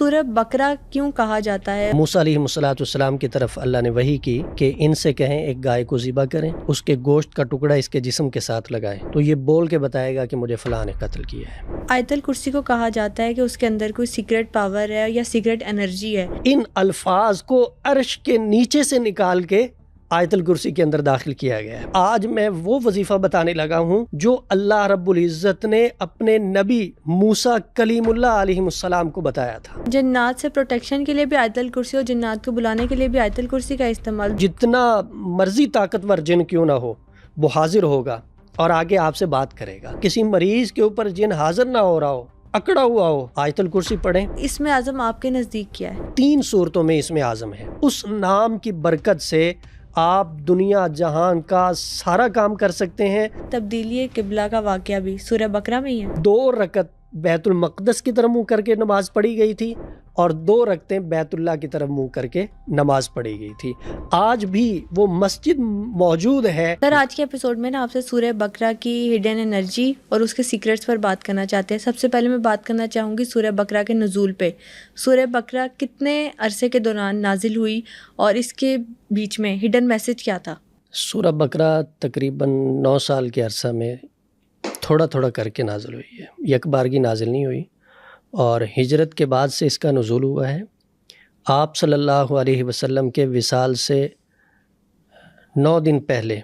سورہ بقرہ کیوں کہا جاتا ہے؟ موسیٰ علیہ السلام کی طرف اللہ نے وحی کی کہ ان سے کہیں ایک گائے کو ذبح کریں، اس کے گوشت کا ٹکڑا اس کے جسم کے ساتھ لگائیں، تو یہ بول کے بتائے گا کہ مجھے فلاں نے قتل کیا ہے۔ آیت الکرسی کو کہا جاتا ہے کہ اس کے اندر کوئی سیکرٹ پاور ہے یا سیکرٹ انرجی ہے۔ ان الفاظ کو عرش کے نیچے سے نکال کے آیت الکرسی کے اندر داخل کیا گیا ہے۔ آج میں وہ وظیفہ بتانے لگا ہوں جو اللہ رب العزت نے اپنے نبی موسیٰ کلیم اللہ علیہ السلام کو بتایا تھا۔ جنات سے پروٹیکشن کے لیے بھی آیت الکرسی اور جنات کو بلانے کے لیے بھی آیت الکرسی کا استعمال۔ جتنا مرضی طاقتور جن کیوں نہ ہو وہ حاضر ہوگا اور آگے آپ سے بات کرے گا۔ کسی مریض کے اوپر جن حاضر نہ ہو رہا ہو، اکڑا ہوا ہو، آیت الکرسی پڑھیں۔ اسم اعظم آپ کے نزدیک کیا ہے؟ 3 صورتوں میں اسم اعظم ہے۔ اس نام کی برکت سے آپ دنیا جہان کا سارا کام کر سکتے ہیں۔ تبدیلی قبلہ کا واقعہ بھی سورہ بقرہ میں ہی ہے۔ 2 رکعت بیت المقدس کی طرف منہ کر کے نماز پڑھی گئی تھی اور 2 رکعتیں بیت اللہ کی طرف منہ کر کے نماز پڑھی گئی تھی۔ آج بھی وہ مسجد موجود ہے۔ سر آج کے ایپیسوڈ میں آپ سے سورہ بقرہ کی ہڈن انرجی اور اس کے سیکرٹس پر بات کرنا چاہتے ہیں۔ سب سے پہلے میں بات کرنا چاہوں گی سورہ بقرہ کے نزول پہ۔ سورہ بقرہ کتنے عرصے کے دوران نازل ہوئی اور اس کے بیچ میں ہڈن میسج کیا تھا؟ سورہ بقرہ تقریباً 9 سال کے عرصہ میں تھوڑا تھوڑا کر کے نازل ہوئی ہے، یک بارگی نازل نہیں ہوئی، اور ہجرت کے بعد سے اس کا نزول ہوا ہے۔ آپ صلی اللہ علیہ وسلم کے وصال سے 9 دن پہلے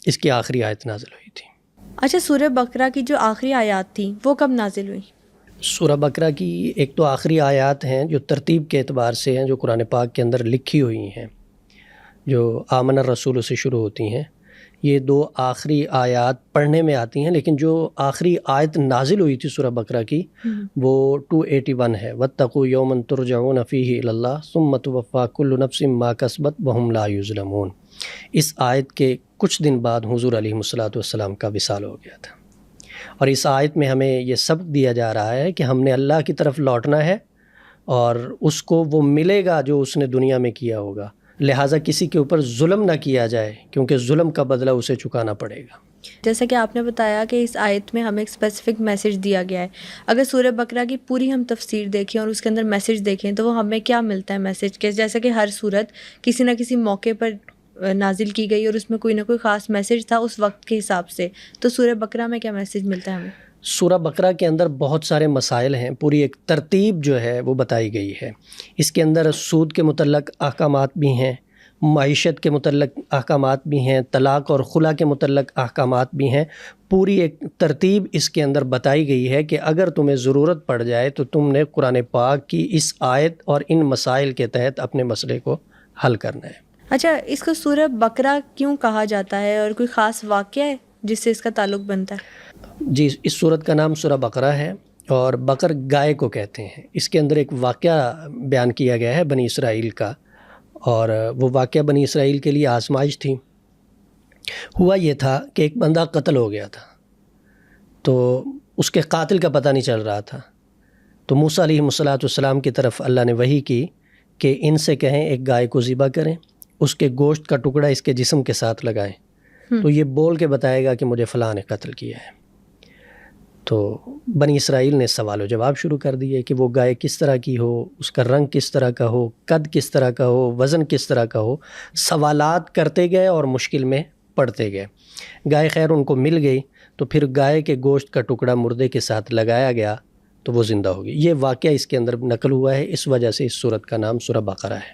اس کی آخری آیت نازل ہوئی تھی۔ اچھا، سورہ بقرہ کی جو آخری آیات تھیں وہ کب نازل ہوئی؟ سورہ بقرہ کی ایک تو آخری آیات ہیں جو ترتیب کے اعتبار سے ہیں، جو قرآن پاک کے اندر لکھی ہوئی ہیں، جو آمن الرسول سے شروع ہوتی ہیں۔ یہ 2 آخری آیات پڑھنے میں آتی ہیں، لیکن جو آخری آیت نازل ہوئی تھی سورہ بقرہ کی وہ 281 ہے۔ وَاتَّقُوا يَوْمًا تُرْجَعُونَ فِيهِ إِلَى اللَّهِ ثُمَّ تُوَفَّىٰ كُلُّ نَفْسٍ مَّا كَسَبَتْ وَهُمْ لَا يُظْلَمُونَ۔ اس آیت کے کچھ دن بعد حضور علیہ السلام کا وصال ہو گیا تھا، اور اس آیت میں ہمیں یہ سبق دیا جا رہا ہے کہ ہم نے اللہ کی طرف لوٹنا ہے اور اس کو وہ ملے گا جو اس نے دنیا میں کیا ہوگا، لہٰذا کسی کے اوپر ظلم نہ کیا جائے کیونکہ ظلم کا بدلہ اسے چکانا پڑے گا۔ جیسا کہ آپ نے بتایا کہ اس آیت میں ہمیں ایک اسپیسیفک میسج دیا گیا ہے۔ اگر سورہ بقرہ کی پوری ہم تفسیر دیکھیں اور اس کے اندر میسج دیکھیں تو وہ ہمیں کیا ملتا ہے میسج کے؟ جیسا کہ ہر صورت کسی نہ کسی موقع پر نازل کی گئی اور اس میں کوئی نہ کوئی خاص میسج تھا اس وقت کے حساب سے، تو سورہ بقرہ میں کیا میسج ملتا ہے ہمیں؟ سورہ بقرہ کے اندر بہت سارے مسائل ہیں، پوری ایک ترتیب جو ہے وہ بتائی گئی ہے۔ اس کے اندر سود کے متعلق احکامات بھی ہیں، معیشت کے متعلق احکامات بھی ہیں، طلاق اور خلا کے متعلق احکامات بھی ہیں۔ پوری ایک ترتیب اس کے اندر بتائی گئی ہے کہ اگر تمہیں ضرورت پڑ جائے تو تم نے قرآن پاک کی اس آیت اور ان مسائل کے تحت اپنے مسئلے کو حل کرنا ہے۔ اچھا، اس کو سورہ بقرہ کیوں کہا جاتا ہے اور کوئی خاص واقعہ ہے جس سے اس کا تعلق بنتا ہے؟ جی، اس سورت کا نام سورہ بقرہ ہے اور بقر گائے کو کہتے ہیں۔ اس کے اندر ایک واقعہ بیان کیا گیا ہے بنی اسرائیل کا، اور وہ واقعہ بنی اسرائیل کے لیے آزمائش تھی۔ ہوا یہ تھا کہ ایک بندہ قتل ہو گیا تھا، تو اس کے قاتل کا پتہ نہیں چل رہا تھا، تو موسیٰ علیہ السلام کی طرف اللہ نے وحی کی کہ ان سے کہیں ایک گائے کو ذبح کریں، اس کے گوشت کا ٹکڑا اس کے جسم کے ساتھ لگائیں، تو یہ بول کے بتائے گا کہ مجھے فلاں نے قتل کیا ہے۔ تو بنی اسرائیل نے سوال و جواب شروع کر دیے کہ وہ گائے کس طرح کی ہو، اس کا رنگ کس طرح کا ہو، قد کس طرح کا ہو، وزن کس طرح کا ہو۔ سوالات کرتے گئے اور مشکل میں پڑتے گئے۔ گائے خیر ان کو مل گئی، تو پھر گائے کے گوشت کا ٹکڑا مردے کے ساتھ لگایا گیا تو وہ زندہ ہو گئی۔ یہ واقعہ اس کے اندر نقل ہوا ہے، اس وجہ سے اس سورت کا نام سورہ بقرہ ہے۔